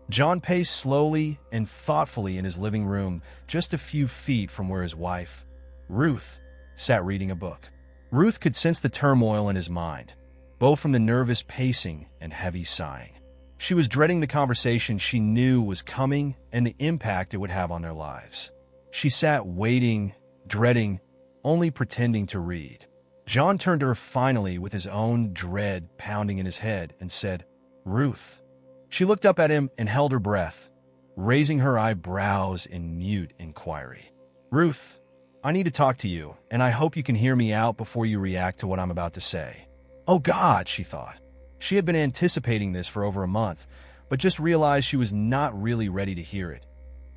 John paced slowly and thoughtfully in his living room, just a few feet from where his wife, Ruth, sat reading a book. Ruth could sense the turmoil in his mind, both from the nervous pacing and heavy sighing. She was dreading the conversation she knew was coming and the impact it would have on their lives. She sat waiting, dreading, only pretending to read. John turned to her finally with his own dread pounding in his head and said, "Ruth." She looked up at him and held her breath, raising her eyebrows in mute inquiry. "Ruth, I need to talk to you, and I hope you can hear me out before you react to what I'm about to say." Oh God, she thought. She had been anticipating this for over a month, but just realized she was not really ready to hear it,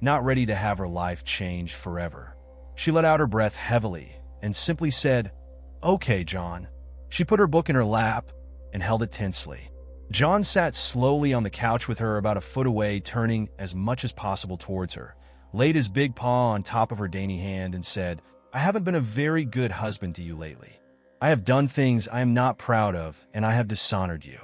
not ready to have her life change forever. She let out her breath heavily and simply said, "Okay, John." She put her book in her lap and held it tensely. John sat slowly on the couch with her about a foot away, turning as much as possible towards her, laid his big paw on top of her dainty hand and said, "I haven't been a very good husband to you lately. I have done things I am not proud of, and I have dishonored you.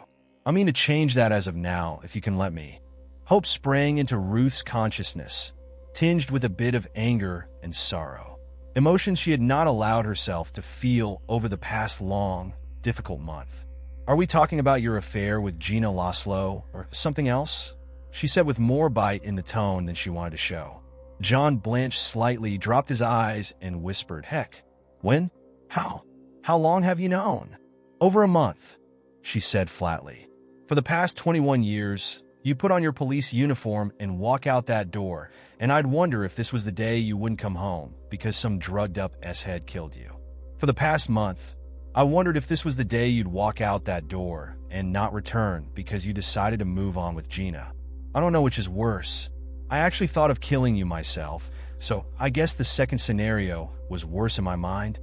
I mean to change that as of now, if you can let me." Hope sprang into Ruth's consciousness, tinged with a bit of anger and sorrow, emotions she had not allowed herself to feel over the past long, difficult month. "Are we talking about your affair with Gina Laszlo or something else?" she said with more bite in the tone than she wanted to show. John blanched slightly, dropped his eyes, and whispered, "Heck, when? How? How long have you known?" "Over a month," she said flatly. "For the past 21 years, you put on your police uniform and walk out that door, and I'd wonder if this was the day you wouldn't come home because some drugged-up S-head killed you. For the past month, I wondered if this was the day you'd walk out that door and not return because you decided to move on with Gina. I don't know which is worse. I actually thought of killing you myself, so I guess the second scenario was worse in my mind."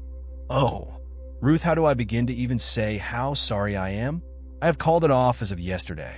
"Oh, Ruth, how do I begin to even say how sorry I am? I have called it off as of yesterday.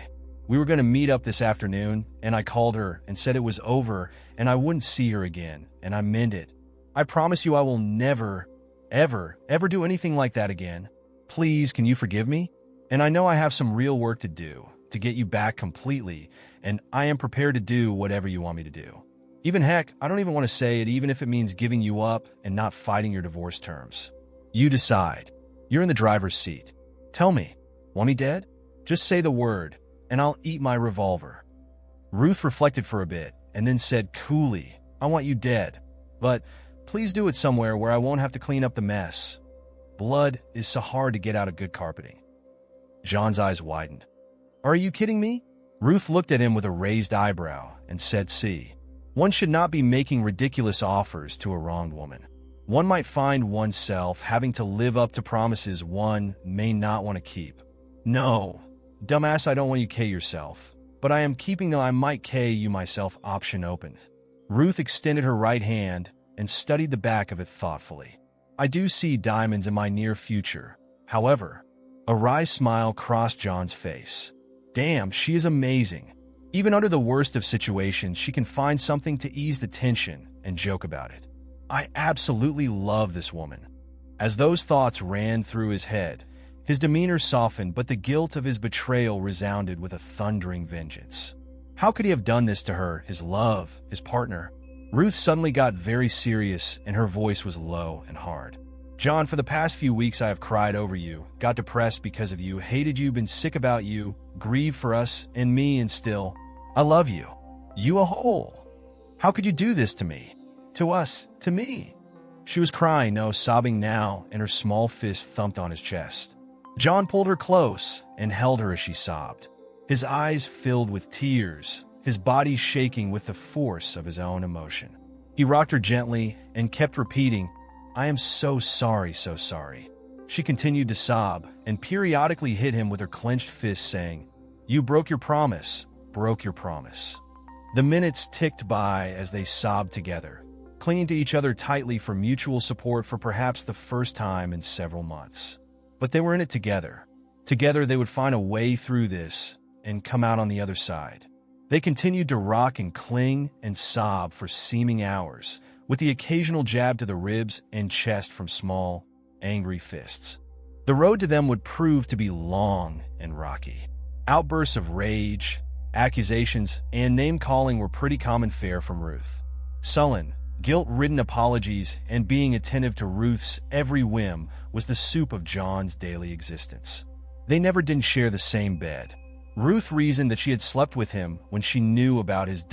We were going to meet up this afternoon, and I called her and said it was over and I wouldn't see her again, and I meant it. I promise you I will never, ever do anything like that again. Please, can you forgive me? And I know I have some real work to do to get you back completely, and I am prepared to do whatever you want me to do. Even heck, I don't even want to say it, even if it means giving you up and not fighting your divorce terms. You decide. You're in the driver's seat. Tell me, want me dead? Just say the word, and I'll eat my revolver." Ruth reflected for a bit and then said coolly, "I want you dead, but please do it somewhere where I won't have to clean up the mess. Blood is so hard to get out of good carpeting." John's eyes widened. "Are you kidding me?" Ruth looked at him with a raised eyebrow and said, "See, one should not be making ridiculous offers to a wronged woman. One might find oneself having to live up to promises one may not want to keep. No, dumbass, I don't want you to K yourself, but I am keeping the I might K you myself option open." Ruth extended her right hand and studied the back of it thoughtfully. "I do see diamonds in my near future. However," a wry smile crossed John's face. "Damn, she is amazing. Even under the worst of situations, she can find something to ease the tension and joke about it. I absolutely love this woman." As those thoughts ran through his head, his demeanor softened, but the guilt of his betrayal resounded with a thundering vengeance. How could he have done this to her, his love, his partner? Ruth suddenly got very serious, and her voice was low and hard. "John, for the past few weeks I have cried over you, got depressed because of you, hated you, been sick about you, grieved for us and me, and still, I love you. You a whole. How could you do this to me? To us, to me?" She was crying, no, sobbing now, and her small fist thumped on his chest. John pulled her close and held her as she sobbed. His eyes filled with tears, his body shaking with the force of his own emotion. He rocked her gently and kept repeating, "I am so sorry, so sorry." She continued to sob and periodically hit him with her clenched fist, saying, "You broke your promise, broke your promise." The minutes ticked by as they sobbed together, clinging to each other tightly for mutual support for perhaps the first time in several months. But they were in it together. Together they would find a way through this and come out on the other side. They continued to rock and cling and sob for seeming hours, with the occasional jab to the ribs and chest from small, angry fists. The road to them would prove to be long and rocky. Outbursts of rage, accusations, and name-calling were pretty common fare from Ruth. Sullen, guilt-ridden apologies and being attentive to Ruth's every whim was the soup of John's daily existence. They never did share the same bed. Ruth reasoned that she had slept with him when she knew about his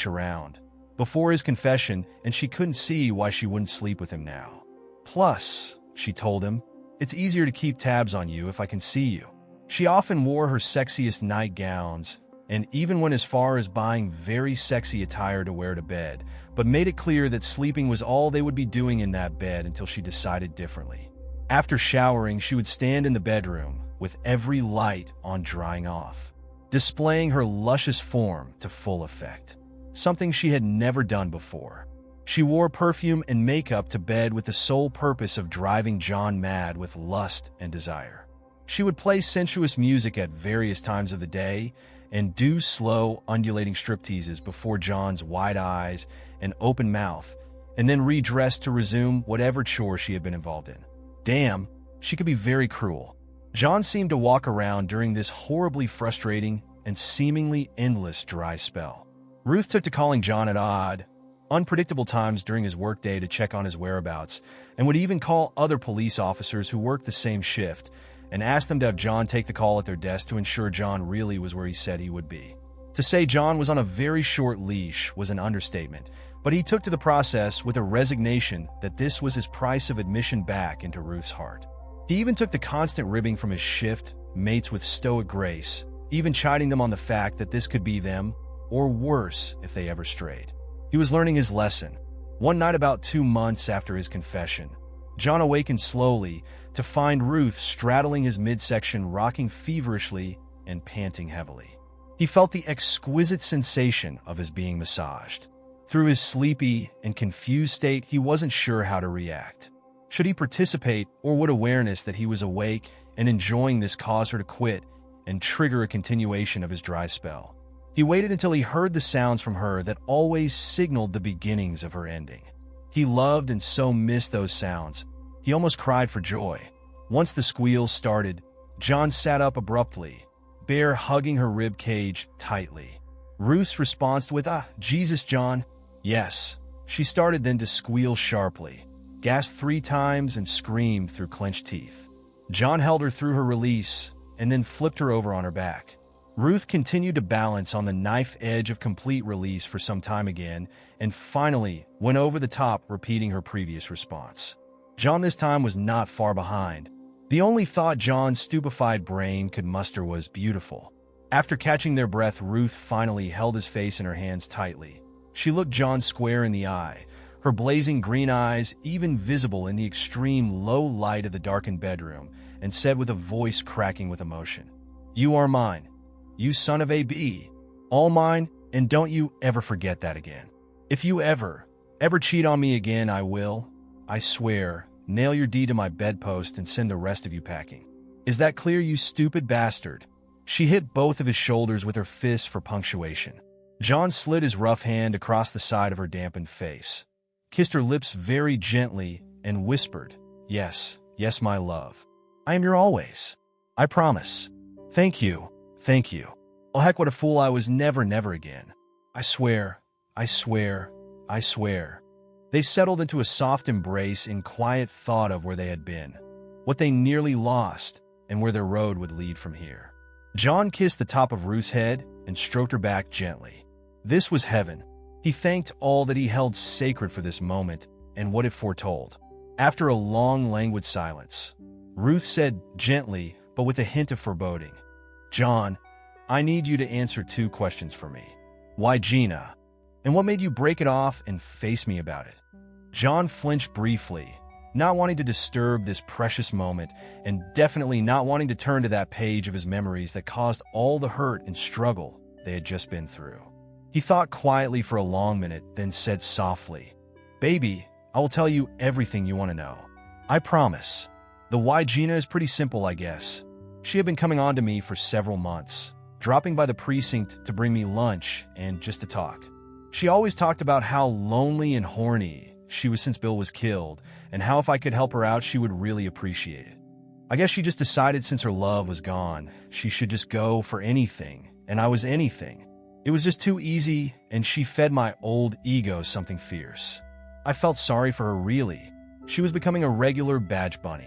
around before his confession, and she couldn't see why she wouldn't sleep with him now. Plus, she told him, it's easier to keep tabs on you if I can see you. She often wore her sexiest nightgowns, and even went as far as buying very sexy attire to wear to bed, but made it clear that sleeping was all they would be doing in that bed until she decided differently. After showering, she would stand in the bedroom, with every light on drying off, displaying her luscious form to full effect, something she had never done before. She wore perfume and makeup to bed with the sole purpose of driving John mad with lust and desire. She would play sensuous music at various times of the day and do slow, undulating stripteases before John's wide eyes and open mouth, and then redress to resume whatever chore she had been involved in. Damn, she could be very cruel. John seemed to walk around during this horribly frustrating and seemingly endless dry spell. Ruth took to calling John at odd, unpredictable times during his workday to check on his whereabouts, and would even call other police officers who worked the same shift and ask them to have John take the call at their desk to ensure John really was where he said he would be. To say John was on a very short leash was an understatement, but he took to the process with a resignation that this was his price of admission back into Ruth's heart. He even took the constant ribbing from his shift mates with stoic grace, even chiding them on the fact that this could be them, or worse if they ever strayed. He was learning his lesson. One night about 2 months after his confession, John awakened slowly to find Ruth straddling his midsection, rocking feverishly and panting heavily. He felt the exquisite sensation of his being massaged. Through his sleepy and confused state, he wasn't sure how to react. Should he participate, or would awareness that he was awake and enjoying this cause her to quit and trigger a continuation of his dry spell? He waited until he heard the sounds from her that always signaled the beginnings of her ending. He loved and so missed those sounds. He almost cried for joy. Once the squeals started, John sat up abruptly, Bear hugging her rib cage tightly. Ruth's response with, Jesus, John. Yes. She started then to squeal sharply, gasped 3 times and screamed through clenched teeth. John held her through her release and then flipped her over on her back. Ruth continued to balance on the knife edge of complete release for some time again, and finally went over the top, repeating her previous response. John this time was not far behind. The only thought John's stupefied brain could muster was beautiful. After catching their breath, Ruth finally held his face in her hands tightly. She looked John square in the eye, her blazing green eyes even visible in the extreme low light of the darkened bedroom, and said with a voice cracking with emotion, "You are mine. You son of a b. All mine, and don't you ever forget that again. If you ever cheat on me again, I will, I swear, nail your D to my bedpost and send the rest of you packing. Is that clear, you stupid bastard?" She hit both of his shoulders with her fists for punctuation. John slid his rough hand across the side of her dampened face, kissed her lips very gently, and whispered, Yes, my love. I am your always. I promise. Thank you. Oh heck, what a fool I was. Never again. I swear. They settled into a soft embrace in quiet thought of where they had been, what they nearly lost, and where their road would lead from here. John kissed the top of Ruth's head and stroked her back gently. This was heaven. He thanked all that he held sacred for this moment and what it foretold. After a long, languid silence, Ruth said gently, but with a hint of foreboding, "John, I need you to answer 2 questions for me. Why Gina? And what made you break it off and face me about it?" John flinched briefly, not wanting to disturb this precious moment and definitely not wanting to turn to that page of his memories that caused all the hurt and struggle they had just been through. He thought quietly for a long minute, then said softly, "Baby, I will tell you everything you want to know. I promise. The why Gina is pretty simple, I guess. She had been coming on to me for several months, dropping by the precinct to bring me lunch and just to talk. She always talked about how lonely and horny she was since Bill was killed, and how if I could help her out, she would really appreciate it. I guess she just decided since her love was gone, she should just go for anything, and I was anything. It was just too easy, and she fed my old ego something fierce. I felt sorry for her, really. She was becoming a regular badge bunny.